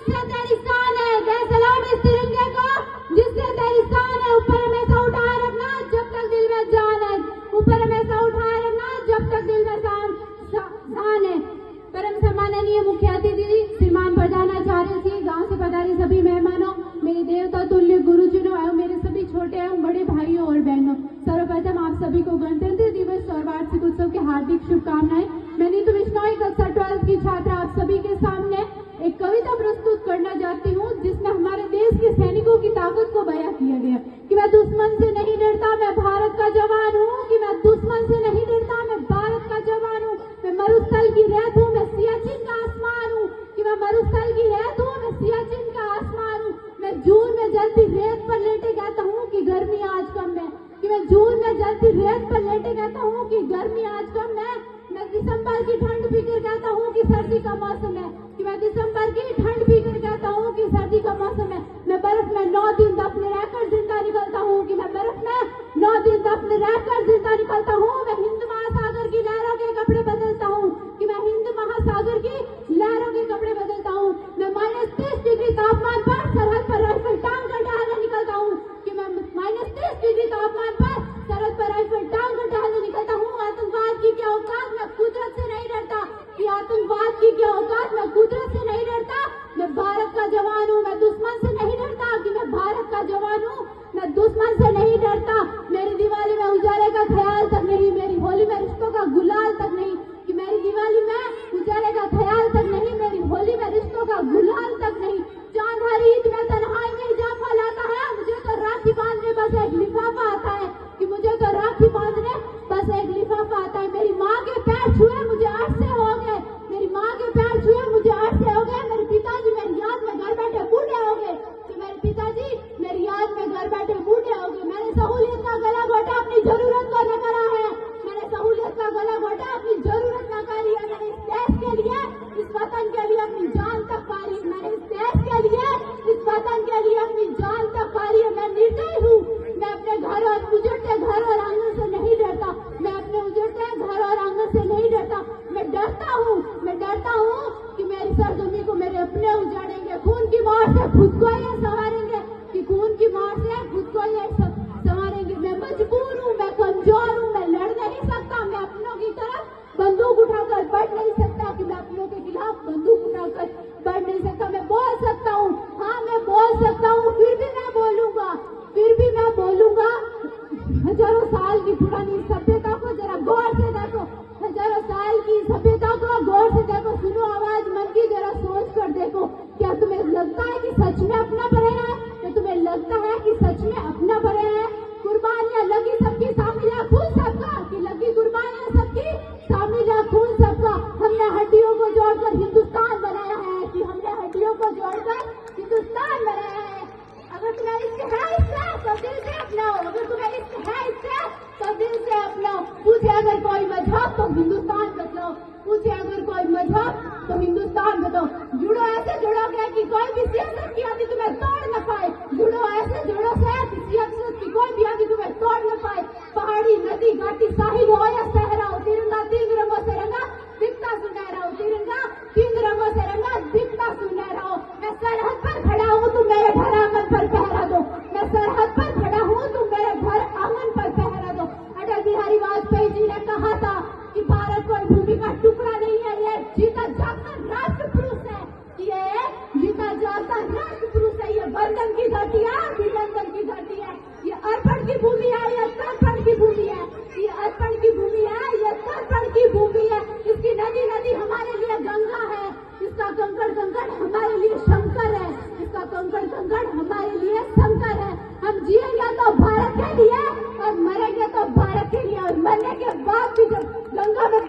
जिससे तेरी शान है, दे सलाम इस तिरंगे को जिससे तेरी शान है। ऊपर हमेशा उठाए रखना जब तक दिल में जान है, ऊपर हमेशा उठाए रखना जब तक दिल में शान है। परम सम्माननीय मुख्य अतिथि श्रीमान प्रधानाचार्य जी, गांव से पधारे सभी मेहमानों, मेरे देवता तुल्य गुरुजनों एवं मेरे सभी छोटे एवं बड़े भाइयों और बहनों, सर्वप्रथम आप सभी को गणतंत्र दिवस और वार्षिक उत्सव की हार्दिक शुभकामनाएं। मैं नीतू बिश्नोई कक्षा 12 की छात्रा आप सभी के सामने एक कविता प्रस्तुत करना चाहती हूँ, जिसमें हमारे देश के सैनिकों की ताकत को बयां किया गया कि मैं दुश्मन से नहीं डरता, मैं भारत का जवान हूँ, कि मैं दुश्मन से नहीं डरता, मैं भारत का जवान हूँ, मैं मरुस्थल की रेत हूँ, मैं सियाचिन का आसमान हूँ, कि मैं मरुस्थल की रेत हूँ, मैं सियाचिन का आसमान हूँ, मैं जून में जलती रेत पर लेटे कहता हूँ कि गर्मी आज कम है, कि मैं जून में जलती रेत पर लेटे कहता हूँ कि गर्मी आज कम है। मैं दिसंबर की ठंड पीकर कहता हूँ कि सर्दी का मौसम है, कि मैं दिसंबर की ठंड पीकर कहता हूँ कि सर्दी का मौसम है। मैं बर्फ में 9 दिन दफने रहकर जिंदा निकलता हूँ, कि मैं बर्फ में 9 दिन दफने रहकर जिंदा निकलता हूँ। मैं हिंद महासागर की लहरों के कपड़े बदलता हूँ, कि मैं हिंद महासागर की लहरों के कपड़े बदलता हूँ। मैं -30 डिग्री तापमान पर सरहद पर राइफल टांग कर टहलने निकलता हूँ, कि मैं -30 डिग्री तापमान पर सरहद पर राइफल टांग कर टहलने निकलता हूँ। आतंकवाद की क्या औकात, मैं कुदरत से नहीं डरता, कि आतंकवाद की क्या औकात, मैं कुदरत से नहीं डरता। मैं भारत का जवान हूँ, मैं दुश्मन से नहीं डरता, कि मैं भारत का जवान हूँ, मैं दुश्मन से नहीं डरता। मेरी दिवाली में उजाले का ख्याल तक नहीं, मेरी होली में रिश्तों का गुलाल तक नहीं, कि मेरी दिवाली में उजाले का ख्याल तक नहीं, मेरी होली में रिश्तों का गुलाल तक नहीं। चांद हर ईद में तन्हाई में इजाफा लाता है, मुझे तो राखी बांधने बस एक लिफाफा आता है, कि मुझे तो राखी बांधने बस एक लिफाफा आता है। मेरी माँ के पैर छुए मुझे 8 से हो गए, मेरी माँ के पैर छुए मुझे 8 से हो गए। मेरे पिताजी मेरी याद में घर बैठे बूढ़े हो गए, कि मेरे पिताजी मेरी याद में घर बैठे बूढ़े हो गए। मैंने सहूलियत का गला घोटा अपनी जरूरत को न करा है, मैंने सहूलियत का गला घोटा अपनी जरूरत न करी है। मैंने इस देश के लिए, इस वतन के लिए अपनी जान तक पारी, मैंने इस देश के लिए, इस वतन के लिए अपनी जान तक पारी है। मैं निर्दयी हूँ, मैं अपने घर और उजड़ते घर और आंगन से नहीं डरता, मैं अपने उजड़ते घर और आंगन से नहीं डरता। मैं डरता हूँ कि मेरी सरजमी को मेरे अपने उजाड़ेंगे, खून की मार से खुद को ये संवारेंगे, कि खून की मार से खुद को ये संवारेंगे। मैं मजबूर हूँ, मैं कमजोर हूँ, मैं लड़ नहीं सकता, मैं अपनों की तरफ बंदूक उठाकर बढ़ नहीं सकता, कि मैं अपनों के खिलाफ बंदूक उठाकर बढ़ नहीं सकता। मैं बोल सकता हूँ, हाँ मैं बोल सकता हूँ, फिर भी मैं बोलूंगा, फिर भी मैं बोलूंगा। हजारों साल की पुरानी सभ्यता को जरा गौर से देखो, हजारों साल की सभ्यता को गौर से देखो, सुनो आवाज मन की, जरा सोच कर देखो। क्या तुम्हें लगता है कि सच में अपना भरे हैं? क्या तुम्हें लगता है कि सच में अपना भरे हैं? कुर्बानियां लगी सबकी, शामिल है खून सबका, कि लगी कुर्बानियां सबकी, शामिल है खून सबका। हमने हड्डियों को जोड़कर हिंदुस्तान बनाया है, कि हमने हड्डियों को जोड़कर हिंदुस्तान बनाया है। अगर तुम्हें इश्क है इससे तो दिल से अपनाओ, अगर तुम्हें इश्क है इससे तो दिल से अपनाओ। पूछे अगर कोई मजहब तो हिंदुस्तान बचाओ, पूछे अगर कोई मजहब तो हिंदुस्तान बताओ। जुड़ो ऐसे जुड़ोगे कि कोई भी सियासत की आदि तुम्हें तोड़ न पाए, जुड़ो ऐसे जुड़ो से कि सियासत की कोई भी आदि तुम्हें तोड़ न पाए। पहाड़ी नदी घाटी साहिल हो या सहरा हो, तिरंगा 3 रंगों से रंगा दिखता सुनहरा हो, तिरंगा 3 रंगों से रंगा दिखता सुनहरा हो। मैं सरहद पर खड़ा हूँ, तुम मेरे घर आंगन पर पहरा दो, मैं सरहद पर खड़ा हूँ, तुम मेरे घर आंगन पर पहरा दो। अटल बिहारी वाजपेयी जी ने कहा था कि भारत कोई भूमि का टुकड़ा नहीं है, ये जीता जागता राष्ट्र पुरुष है, ये जीता जागता राष्ट्र पुरुष है। ये बंधन की धरती है, अभिनंदन की धरती है, ये अर्पण की भूमि है, ये तर्पण की भूमि है, ये अर्पण की भूमि है, ये तर्पण की भूमि है। इसकी नदी नदी हमारे लिए गंगा है, इसका कंकड़ कंकड़ हमारे लिए शंकर है, इसका कंकड़ कंकड़ हमारे लिए शंकर है। हम जिएंगे तो भारत के लिए और मरेंगे तो भारत के लिए, और मरने के बाद भी जब गंगा में